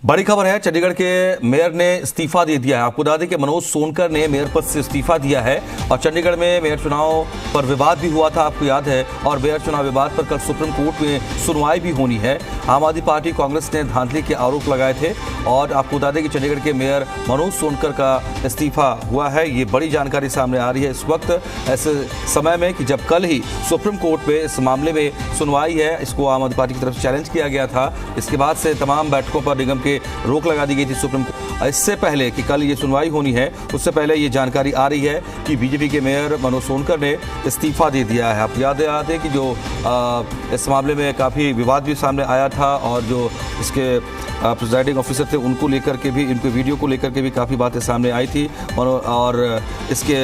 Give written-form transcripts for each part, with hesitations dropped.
बड़ी खबर है, चंडीगढ़ के मेयर ने इस्तीफा दे दिया है। आपको बता दें कि मनोज सोनकर ने मेयर पद से इस्तीफा दिया है और चंडीगढ़ में मेयर चुनाव पर विवाद भी हुआ था, आपको याद है। और मेयर चुनाव विवाद पर कल सुप्रीम कोर्ट में सुनवाई भी होनी है। आम आदमी पार्टी कांग्रेस ने धांधली के आरोप लगाए थे और आपको बता दें कि चंडीगढ़ के मेयर मनोज सोनकर का इस्तीफा हुआ है। ये बड़ी जानकारी सामने आ रही है इस वक्त, ऐसे समय में कि जब कल ही सुप्रीम कोर्ट में इस मामले में सुनवाई है। इसको आम आदमी पार्टी की तरफ से चैलेंज किया गया था। इसके बाद से तमाम बैठकों पर निगम के रोक लगा दी गई थी सुप्रीम कोर्ट। इससे पहले कि कल ये सुनवाई होनी है, उससे पहले ये जानकारी आ रही है कि बीजेपी के मेयर मनोज सोनकर ने इस्तीफा दे दिया है। आप याद है कि जो इस मामले में काफ़ी विवाद भी सामने आया था और जो इसके प्रिजाइडिंग ऑफिसर थे उनको लेकर के भी, इनके वीडियो को लेकर के भी काफ़ी बातें सामने आई थी और इसके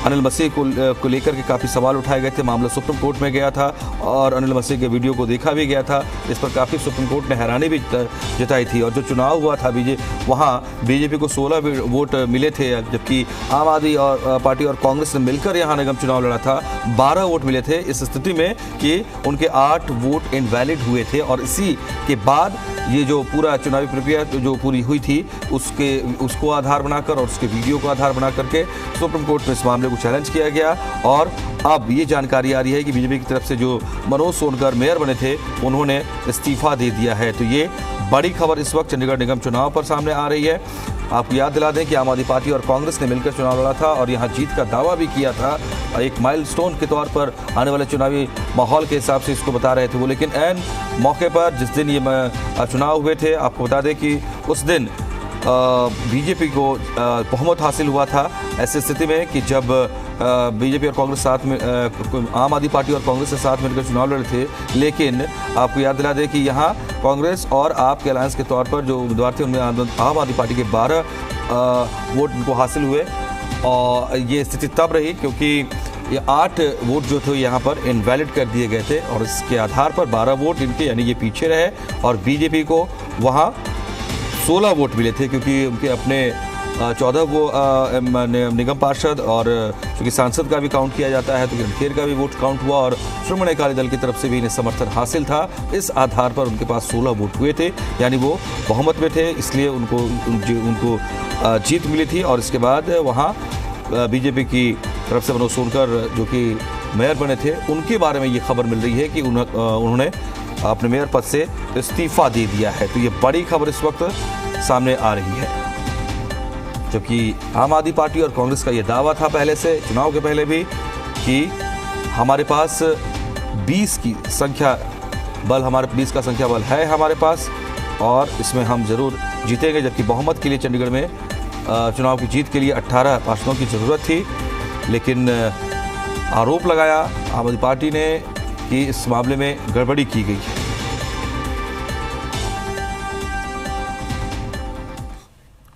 अनिल मसीह को लेकर के काफ़ी सवाल उठाए गए थे। मामला सुप्रीम कोर्ट में गया था और अनिल मसीह के वीडियो को देखा भी गया था। इस पर काफ़ी सुप्रीम कोर्ट ने हैरानी भी जताई थी। और जो चुनाव हुआ था वहाँ बीजेपी को 16 वोट मिले थे, जबकि आम आदमी और पार्टी और कांग्रेस ने मिलकर यहाँ निगम चुनाव लड़ा था, 12 वोट मिले थे। इस स्थिति में कि उनके 8 वोट इनवैलिड हुए थे और इसी के बाद ये जो पूरा चुनावी प्रक्रिया जो पूरी हुई थी उसको आधार बनाकर और उसके वीडियो को आधार बना करके सुप्रीम कोर्ट में इस मामले को चैलेंज किया गया। और अब ये जानकारी आ रही है कि बीजेपी की तरफ से जो मनोज सोनकर मेयर बने थे उन्होंने इस्तीफा दे दिया है। तो ये बड़ी खबर इस वक्त चंडीगढ़ निगम चुनाव पर सामने आ रही है। आपको याद दिला दें कि आम आदमी पार्टी और कांग्रेस ने मिलकर चुनाव लड़ा था और यहाँ जीत का दावा भी किया था। एक माइलस्टोन के तौर पर आने वाले चुनावी माहौल के हिसाब से इसको बता रहे थे वो, लेकिन ऐन मौके पर जिस दिन ये चुनाव हुए थे, आपको बता दें कि उस दिन बीजेपी को बहुमत हासिल हुआ था। ऐसी स्थिति में कि जब बीजेपी और कांग्रेस साथ में, आम आदमी पार्टी और कांग्रेस के साथ मिलकर चुनाव लड़े थे, लेकिन आपको याद दिला दें कि यहाँ कांग्रेस और आप के अलायंस के तौर पर जो उम्मीदवार थे उनमें आम आदमी पार्टी के 12 वोट उनको हासिल हुए। और ये स्थिति तब रही क्योंकि ये 8 वोट जो थे यहाँ पर इनवैलिड कर दिए गए थे और इसके आधार पर 12 वोट इनके यानी ये पीछे रहे और बीजेपी को वहाँ 16 वोट मिले थे क्योंकि उनके अपने 14 वो निगम पार्षद और क्योंकि सांसद का भी काउंट किया जाता है तो किरण का भी वोट काउंट हुआ और श्रोमणी अकाली दल की तरफ से भी इन्हें समर्थन हासिल था। इस आधार पर उनके पास 16 वोट हुए थे, यानी वो बहुमत में थे, इसलिए उनको जीत मिली थी। और इसके बाद वहाँ बीजेपी की तरफ से मनोज सोनकर जो कि मेयर बने थे उनके बारे में ये खबर मिल रही है कि उन्होंने अपने मेयर पद से इस्तीफा दे दिया है। तो ये बड़ी खबर इस वक्त सामने आ रही है, जबकि आम आदमी पार्टी और कांग्रेस का ये दावा था पहले से, चुनाव के पहले भी, कि हमारे पास 20 की संख्या बल, हमारे 20 का संख्या बल है हमारे पास और इसमें हम ज़रूर जीतेंगे। जबकि बहुमत के लिए चंडीगढ़ में चुनाव की जीत के लिए 18 पार्षदों की ज़रूरत थी, लेकिन आरोप लगाया आम आदमी पार्टी ने कि इस मामले में गड़बड़ी की गई है।